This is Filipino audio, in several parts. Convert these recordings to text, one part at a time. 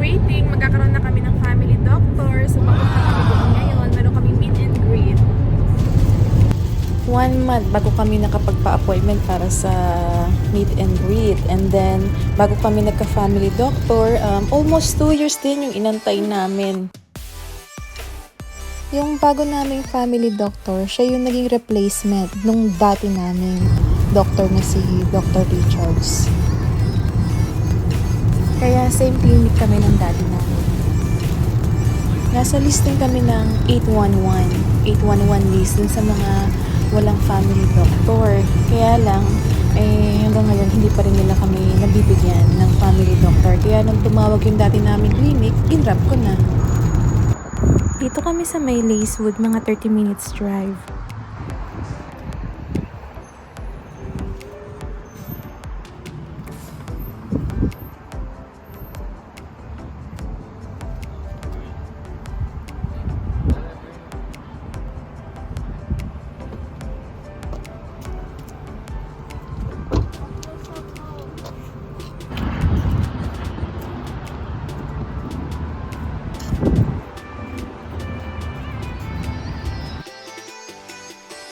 waiting, magkakaroon na kami ng family doctor. So, papunta kami doon ngayon. Meron kami meet and greet. 1 month bago kami nakapagpa-appointment para sa meet and greet. And then, bago kami nagka-family doctor, almost 2 years din yung inantay namin. Yung bago naming family doctor, siya yung naging replacement nung dati naming doctor na si Dr. Richards. Kaya same clinic kami ng dati namin. Nasa listing kami ng 811 list dun sa mga walang family doctor. Kaya lang, hanggang ngayon hindi pa rin nila kami nabibigyan ng family doctor. Kaya nung tumawag yung dati naming clinic, inrap ko na. Dito kami sa may Lacewood, mga 30 minutes drive.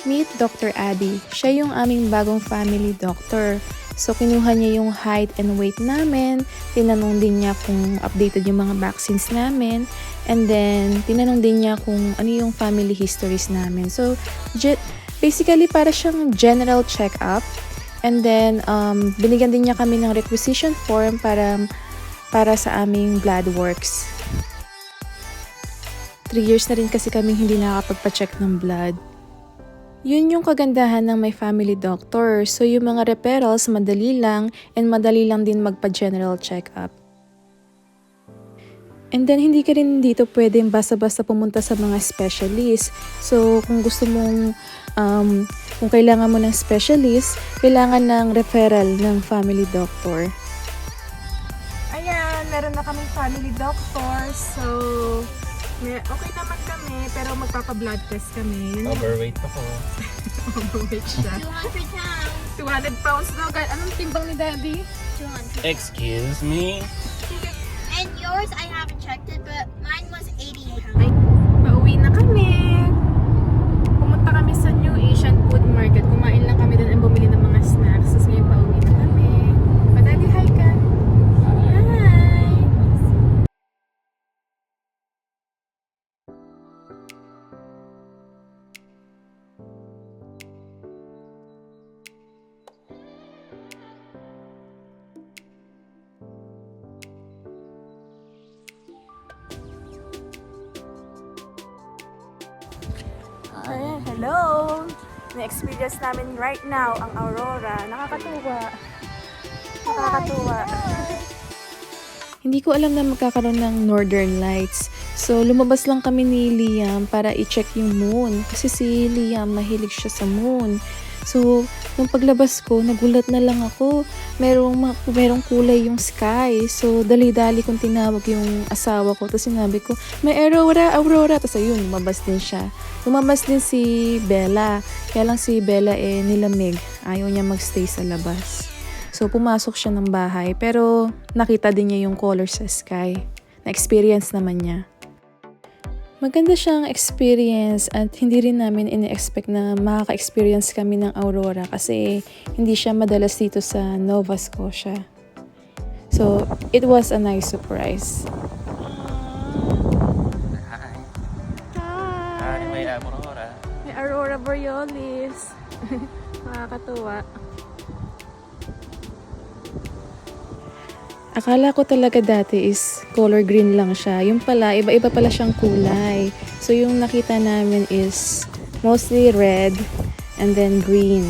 Meet Dr. Addy. Siya yung aming bagong family doctor. So, kinuha niya yung height and weight namin. Tinanong din niya kung updated yung mga vaccines namin. And then, tinanong din niya kung ano yung family histories namin. So, basically, para siyang general check-up. And then, binigyan din niya kami ng requisition form para sa aming blood works. 3 years na rin kasi kami hindi nakakapagpa-check ng blood. Yun yung kagandahan ng may family doctor. So, yung mga referrals, madali lang and madali lang din magpa-general check-up. And then, hindi ka rin dito pwedeng basta-basta pumunta sa mga specialist. So, kung gusto mong, kung kailangan mo ng specialist, kailangan ng referral ng family doctor. Ayan, meron na kaming family doctor. So, okay naman kami, pero magpapa-blood test kami. Overweight ako. Overweight siya. 200 pounds. 200 pounds daw. Anong timbang ni Daddy? 200. Excuse me? And yours, I haven't checked it, but mine was 88 Ay, pounds. pauwi na kami. Pumunta kami sa New Asian Food Market. Kumain lang kami doon and bumili ng mga snacks. Tapos ngayon pauwi na kami. Daddy, hi ka. Hi. Ay, hello! Na-experience namin right now ang aurora. Nakakatuwa. Nakakatuwa. Hindi ko alam na magkakaroon ng Northern Lights. So, lumabas lang kami ni Liam para i-check yung moon. Kasi si Liam, mahilig siya sa moon. So, nung paglabas ko, nagulat na lang ako. Merong kulay yung sky. So, dali-dali kong tinawag yung asawa ko. Tapos sinabi ko, may aurora. Tapos ayun, lumabas din siya. Lumabas din si Bella. Kaya lang si Bella nilamig. Ayaw niya magstay sa labas. So, pumasok siya ng bahay. Pero, nakita din niya yung color sa sky. Na-experience naman niya. Maganda siyang experience at hindi rin namin ini-expect na makaka-experience kami ng aurora kasi hindi siya madalas dito sa Nova Scotia. So, it was a nice surprise. Hi. Hi! May aurora. May aurora borealis. Nakakatuwa. Akala ko talaga dati is color green lang siya. Yung pala, iba-iba pala siyang kulay. So, yung nakita namin is mostly red and then green.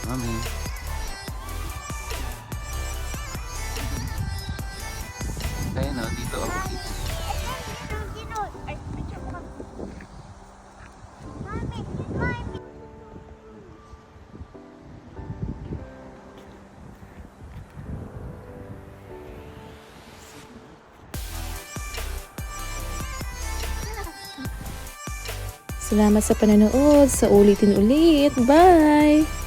Mami. Kaya no, dito ako. Salamat sa panonood. Sa ulitin ulit. Bye!